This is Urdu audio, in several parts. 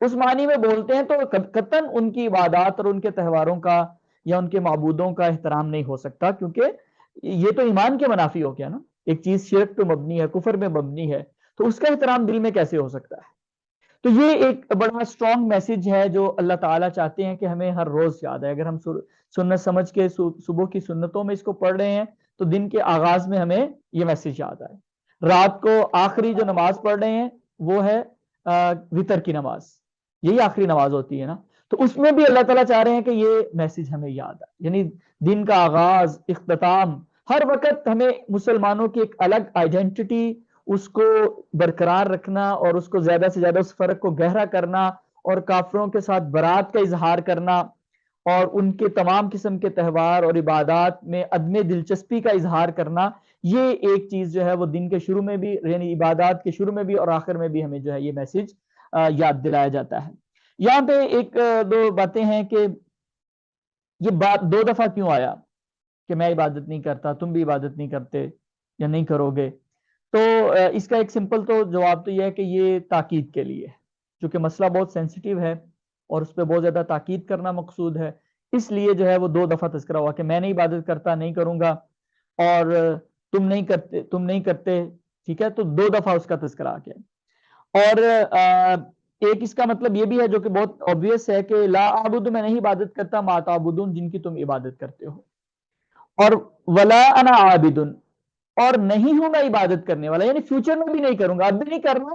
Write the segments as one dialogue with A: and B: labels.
A: اس معنی میں بولتے ہیں تو قطعاً ان کی عبادات اور ان کے تہواروں کا یا ان کے معبودوں کا احترام نہیں ہو سکتا، کیونکہ یہ تو ایمان کے منافی ہو گیا نا، ایک چیز شرک پہ مبنی ہے، کفر میں مبنی ہے، تو اس کا احترام دل میں کیسے ہو سکتا ہے؟ تو یہ ایک بڑا اسٹرانگ میسج ہے جو اللہ تعالیٰ چاہتے ہیں کہ ہمیں ہر روز یاد ہے. اگر ہم سنت سمجھ کے صبح کی سنتوں میں اس کو پڑھ رہے ہیں تو دن کے آغاز میں ہمیں یہ میسج یاد آئے. رات کو آخری جو نماز پڑھ رہے ہیں وہ ہے وتر کی نماز، یہی آخری نماز ہوتی ہے نا، تو اس میں بھی اللہ تعالیٰ چاہ رہے ہیں کہ یہ میسج ہمیں یاد آئے. یعنی دن کا آغاز، اختتام، ہر وقت ہمیں مسلمانوں کی ایک الگ آئیڈینٹی اس کو برقرار رکھنا اور اس کو زیادہ سے زیادہ اس فرق کو گہرا کرنا اور کافروں کے ساتھ برات کا اظہار کرنا اور ان کے تمام قسم کے تہوار اور عبادات میں عدم دلچسپی کا اظہار کرنا، یہ ایک چیز جو ہے وہ دن کے شروع میں بھی، یعنی عبادات کے شروع میں بھی اور آخر میں بھی ہمیں جو ہے یہ میسج یاد دلایا جاتا ہے. یہاں پہ ایک دو باتیں ہیں کہ یہ بات 2 دفعہ کیوں آیا کہ میں عبادت نہیں کرتا، تم بھی عبادت نہیں کرتے یا نہیں کرو گے. تو اس کا ایک سمپل تو جواب تو یہ ہے کہ یہ تاکید کے لیے، چونکہ مسئلہ بہت سینسیٹیو ہے اور اس پہ بہت زیادہ تاکید کرنا مقصود ہے، اس لیے جو ہے وہ 2 دفعہ تذکرہ ہوا کہ میں نہیں عبادت کرتا، نہیں کروں گا، اور تم نہیں کرتے، ٹھیک ہے، تو 2 دفعہ اس کا تذکرہ آ گیا. اور ایک اس کا مطلب یہ بھی ہے جو کہ بہت obvious ہے کہ لا اعبد، میں نہیں عبادت کرتا، ما تعبدون، جن کی تم عبادت کرتے ہو، اور ولا انا عابد، اور نہیں ہوں میں عبادت کرنے والا، یعنی فیوچر میں بھی نہیں کروں گا، اب بھی نہیں کرنا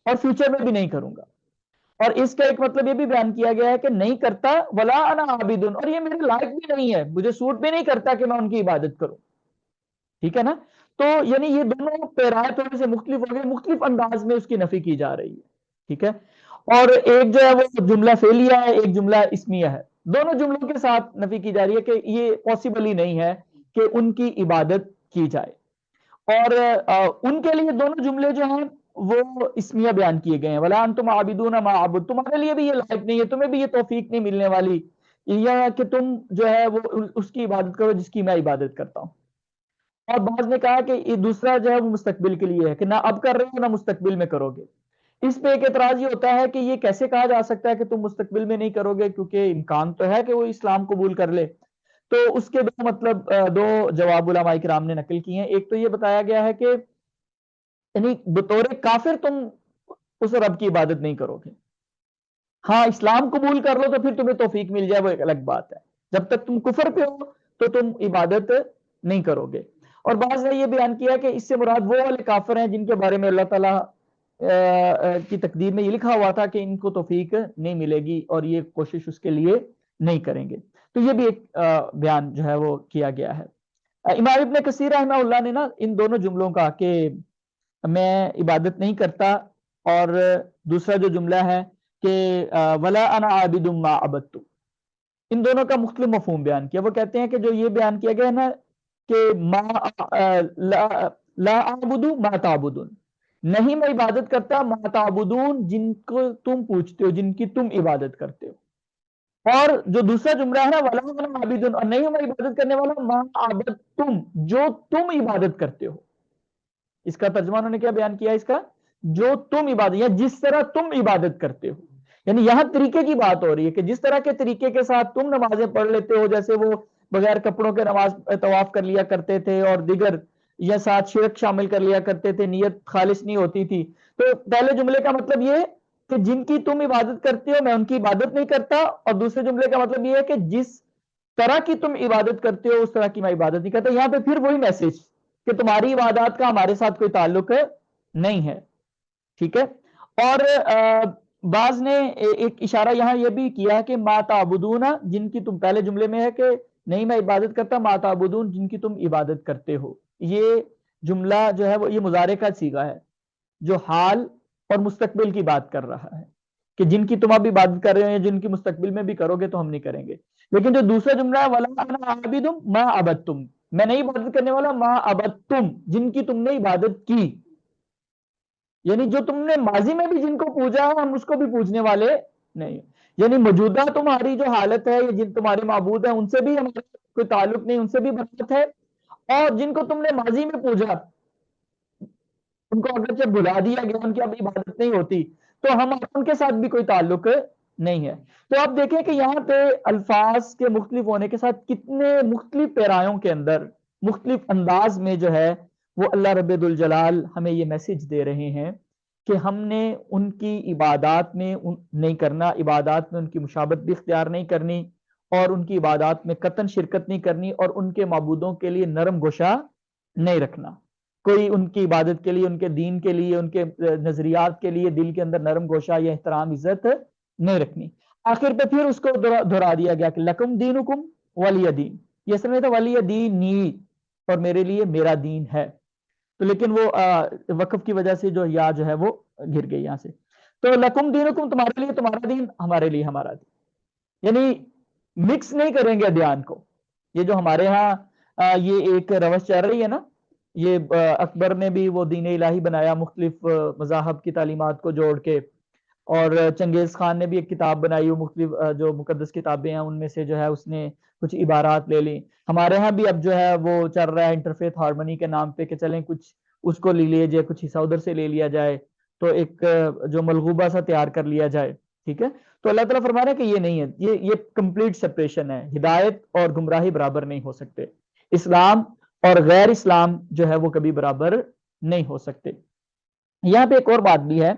A: اور فیوچر میں بھی نہیں کروں گا. اور اس کا ایک مطلب یہ بھی بیان کیا گیا ہے کہ نہیں کرتا ولا انا عابد، اور یہ میرے لائق بھی نہیں ہے، مجھے سوٹ بھی نہیں کرتا کہ میں ان کی عبادت کروں. ٹھیک ہے نا؟ تو یعنی یہ دونوں پیرائے تھوڑے سے مختلف ہو گئے، مختلف انداز میں اس کی نفی کی جا رہی ہے. ٹھیک ہے، اور ایک جو ہے وہ جملہ فعلیہ ہے، ایک جملہ اسمیہ ہے، دونوں جملوں کے ساتھ نفی کی جا رہی ہے کہ یہ پاسبل ہی نہیں ہے کہ ان کی عبادت کی جائے. اور ان کے لیے دونوں جملے جو ہیں وہ اسمیہ بیان کیے گئے ہیں، وَلَا أَنْتُمْ عَابِدُونَ مَا أَعْبُدُ، تمہارے لیے بھی یہ لائق نہیں ہے، تمہیں بھی یہ توفیق نہیں ملنے والی یا کہ تم جو ہے وہ اس کی عبادت کرو جس کی میں عبادت کرتا ہوں. اور بعض نے کہا کہ یہ دوسرا جو ہے وہ مستقبل کے لیے ہے کہ نہ اب کر رہے ہو نہ مستقبل میں کرو گے. اس پہ ایک اعتراض یہ ہوتا ہے کہ یہ کیسے کہا جا سکتا ہے کہ تم مستقبل میں نہیں کرو گے، کیونکہ امکان تو ہے کہ وہ اسلام قبول کر لے. تو اس کے 2 جواب علماء کرام نے نقل کیے ہیں. ایک تو یہ بتایا گیا ہے کہ یعنی بطور کافر تم اس رب کی عبادت نہیں کرو گے، ہاں اسلام قبول کر لو تو پھر تمہیں توفیق مل جائے، وہ ایک الگ بات ہے، جب تک تم کفر پہ ہو تو تم عبادت نہیں کرو گے. اور بعض نے یہ بیان کیا کہ اس سے مراد وہ والے کافر ہیں جن کے بارے میں اللہ تعالیٰ کی تقدیر میں یہ لکھا ہوا تھا کہ ان کو توفیق نہیں ملے گی اور یہ کوشش اس کے لیے نہیں کریں گے. تو یہ بھی ایک بیان جو ہے وہ کیا گیا ہے. امام ابن کثیر رحمہ اللہ نے نا ان دونوں جملوں کا کہ میں عبادت نہیں کرتا اور دوسرا جو جملہ ہے کہ ولا انا عابد ما عبدت، ان دونوں کا مختلف مفہوم بیان کیا. وہ کہتے ہیں کہ جو یہ بیان کیا گیا ہے نا کہ لا اعبد ما تعبدون، نہیں میں عبادت کرتا ما تعبدون، جن کو تم پوچھتے ہو، جن کی تم عبادت کرتے ہو. اور جو دوسرا جملہ ہے نا ولا انا عابد، اور نہیں میں عبادت کرنے والا ما عبدتم، جو تم عبادت کرتے ہو. اس کا ترجمہ انہوں نے کیا بیان کیا، اس کا جو تم عبادت یا جس طرح تم عبادت کرتے ہو، یعنی یہاں طریقے کی بات ہو رہی ہے کہ جس طرح کے طریقے کے ساتھ تم نمازیں پڑھ لیتے ہو، جیسے وہ بغیر کپڑوں کے نماز طواف کر لیا کرتے تھے اور دیگر یا ساتھ شرک شامل کر لیا کرتے تھے، نیت خالص نہیں ہوتی تھی. تو پہلے جملے کا مطلب یہ کہ جن کی تم عبادت کرتے ہو میں ان کی عبادت نہیں کرتا، اور دوسرے جملے کا مطلب یہ ہے کہ جس طرح کی تم عبادت کرتے ہو اس طرح کی میں عبادت نہیں کرتا. یہاں پہ پھر وہی میسج کہ تمہاری عبادات کا ہمارے ساتھ کوئی تعلق نہیں ہے. ٹھیک ہے، اور بعض نے ایک اشارہ یہاں یہ بھی کیا کہ ما تعبدون، جن کی تم، پہلے جملے میں ہے کہ نہیں میں عبادت کرتا، ما تعبدون جن کی تم عبادت کرتے ہو. یہ جملہ جو ہے وہ یہ مضارع کا صیغہ ہے جو حال اور مستقبل کی بات کر رہا ہے کہ جن کی تم اب عبادت کر رہے ہو، جن کی مستقبل میں بھی کرو گے تو ہم نہیں کریں گے. لیکن جو دوسرا جملہ ہے وَلَا أَنَا عَابِدٌ مَا عَبَدتُّمْ، میں نہیں عبادت کرنے والا ما عبدتم، جن کی تم نے عبادت کی، یعنی جو تم نے ماضی میں بھی جن کو پوجا ہے ہم اس کو بھی پوجنے والے نہیں. یعنی موجودہ تمہاری جو حالت ہے یا جن تمہارے معبود ہیں ان سے بھی ہمارا کوئی تعلق نہیں، ان سے بھی برکت ہے، اور جن کو تم نے ماضی میں پوجا ان کو اگرچہ بھلا دیا گیا، ان کی اب عبادت نہیں ہوتی، تو ہم ان کے ساتھ بھی کوئی تعلق نہیں ہے. تو آپ دیکھیں کہ یہاں پہ الفاظ کے مختلف ہونے کے ساتھ کتنے مختلف پیرایوں کے اندر مختلف انداز میں جو ہے وہ اللہ رب الجلال ہمیں یہ میسج دے رہے ہیں کہ ہم نے ان کی عبادات میں نہیں کرنا، عبادات میں ان کی مشابہت بھی اختیار نہیں کرنی، اور ان کی عبادات میں قطعاً شرکت نہیں کرنی، اور ان کے معبودوں کے لیے نرم گوشہ نہیں رکھنا. کوئی ان کی عبادت کے لیے، ان کے دین کے لیے، ان کے نظریات کے لیے دل کے اندر نرم گوشہ یا احترام عزت نہیں رکھنی. آخر پہ پھر اس کو دہرا دیا گیا کہ لکم دینکم ولی دین. یہ اصل میں تھا ولی دینی، اور میرے لیے میرا دین ہے. تو لیکن وہ وقف کی وجہ سے جو یا جو ہے وہ گر گئی یہاں سے. تو لکم دینکم تمہارے لیے تمہارا دین، ہمارے لیے ہمارا دین. یعنی مکس نہیں کریں گے ادیان کو. یہ جو ہمارے ہاں یہ ایک روش چل رہی ہے نا، یہ اکبر نے بھی وہ دین الہی بنایا مختلف مذاہب کی تعلیمات کو جوڑ کے، اور چنگیز خان نے بھی ایک کتاب بنائی، وہ مختلف جو مقدس کتابیں ہیں ان میں سے جو ہے اس نے کچھ عبارات لے لی. ہمارے ہاں بھی اب جو ہے وہ چل رہا ہے انٹرفیتھ ہارمونی کے نام پہ کہ چلیں کچھ اس کو لے لیا جائے، کچھ حصہ ادھر سے لے لیا جائے، تو ایک جو ملغوبہ سا تیار کر لیا جائے. ٹھیک ہے، تو اللہ تعالیٰ فرما رہا ہے کہ یہ نہیں ہے، یہ کمپلیٹ سپریشن ہے. ہدایت اور گمراہی برابر نہیں ہو سکتے. اسلام اور غیر اسلام جو ہے وہ کبھی برابر نہیں ہو سکتے. یہاں پہ ایک اور بات بھی ہے،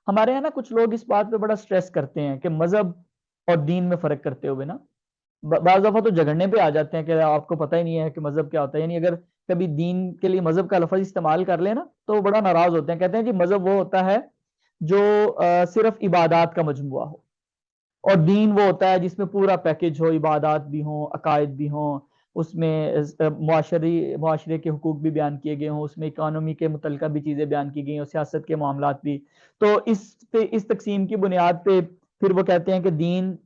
A: ہمارے یہاں نا کچھ لوگ اس بات پہ بڑا سٹریس کرتے ہیں کہ مذہب اور دین میں فرق کرتے ہوئے نا بعض دفعہ تو جھگڑنے پہ آ جاتے ہیں کہ آپ کو پتہ ہی نہیں ہے کہ مذہب کیا ہوتا ہے. یعنی اگر کبھی دین کے لیے مذہب کا لفظ استعمال کر لیں نا تو وہ بڑا ناراض ہوتے ہیں، کہتے ہیں جی مذہب وہ ہوتا ہے جو صرف عبادات کا مجموعہ ہو، اور دین وہ ہوتا ہے جس میں پورا پیکج ہو، عبادات بھی ہوں، عقائد بھی ہوں، اس میں معاشرے کے حقوق بھی بیان کیے گئے ہوں، اس میں اکانومی کے متعلقہ بھی چیزیں بیان کی گئی ہوں، سیاست کے معاملات بھی. تو اس تقسیم کی بنیاد پہ پھر وہ کہتے ہیں کہ دین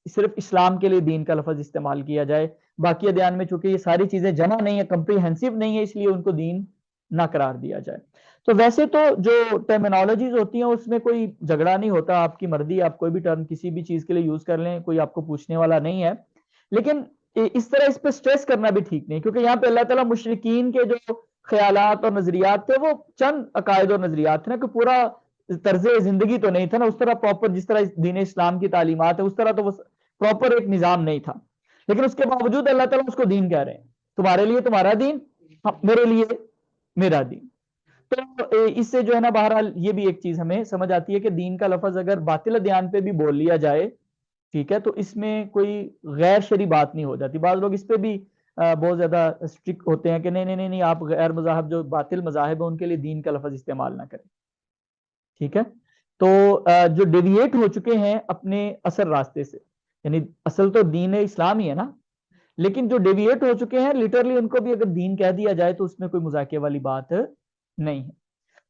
A: صرف اسلام کے لیے دین کا لفظ استعمال کیا جائے، باقی ادیان میں چونکہ یہ ساری چیزیں جمع نہیں ہے، کمپریہنسو نہیں ہے، اس لیے ان کو دین نہ قرار دیا جائے. تو ویسے تو جو ٹرمینالوجیز ہوتی ہیں اس میں کوئی جھگڑا نہیں ہوتا، آپ کی مرضی، آپ کوئی بھی ٹرم کسی بھی چیز کے لیے یوز کر لیں، کوئی آپ کو پوچھنے والا نہیں ہے. لیکن اس طرح اس پہ سٹریس کرنا بھی ٹھیک نہیں، کیونکہ یہاں پہ اللہ تعالیٰ مشرکین کے جو خیالات اور نظریات تھے وہ چند عقائد اور نظریات تھے نا، کہ پورا طرز زندگی تو نہیں تھا نا اس طرح پراپر، جس طرح دین اسلام کی تعلیمات ہے اس طرح تو وہ پراپر ایک نظام نہیں تھا. لیکن اس کے باوجود اللہ تعالیٰ اس کو دین کہہ رہے ہیں، تمہارے لیے تمہارا دین، میرے لیے میرا دین. تو اس سے جو ہے نا بہرحال یہ بھی ایک چیز ہمیں سمجھ آتی ہے کہ دین کا لفظ اگر باطل ادیان پہ بھی بول لیا جائے، ٹھیک ہے، تو اس میں کوئی غیر شرعی بات نہیں ہو جاتی. بعض لوگ اس پہ بھی بہت زیادہ اسٹرکٹ ہوتے ہیں کہ نہیں نہیں نہیں آپ غیر مذاہب جو باطل مذاہب ہیں ان کے لیے دین کا لفظ استعمال نہ کریں. ٹھیک ہے، تو جو ڈیویٹ ہو چکے ہیں اپنے اصل راستے سے، یعنی اصل تو دین اسلام ہی ہے نا، لیکن جو ڈیویٹ ہو چکے ہیں لٹرلی ان کو بھی اگر دین کہہ دیا جائے تو اس میں کوئی مذاکرے والی بات نہیں ہے.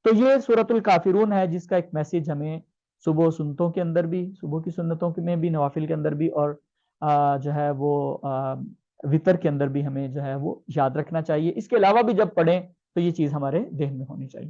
A: تو یہ سورۃ الکافرون ہے جس کا ایک میسج ہمیں صبح سنتوں کے اندر بھی، صبح کی سنتوں میں بھی، نوافل کے اندر بھی، اور جو ہے وہ وطر کے اندر بھی ہمیں جو ہے وہ یاد رکھنا چاہیے. اس کے علاوہ بھی جب پڑھیں تو یہ چیز ہمارے ذہن میں ہونی چاہیے.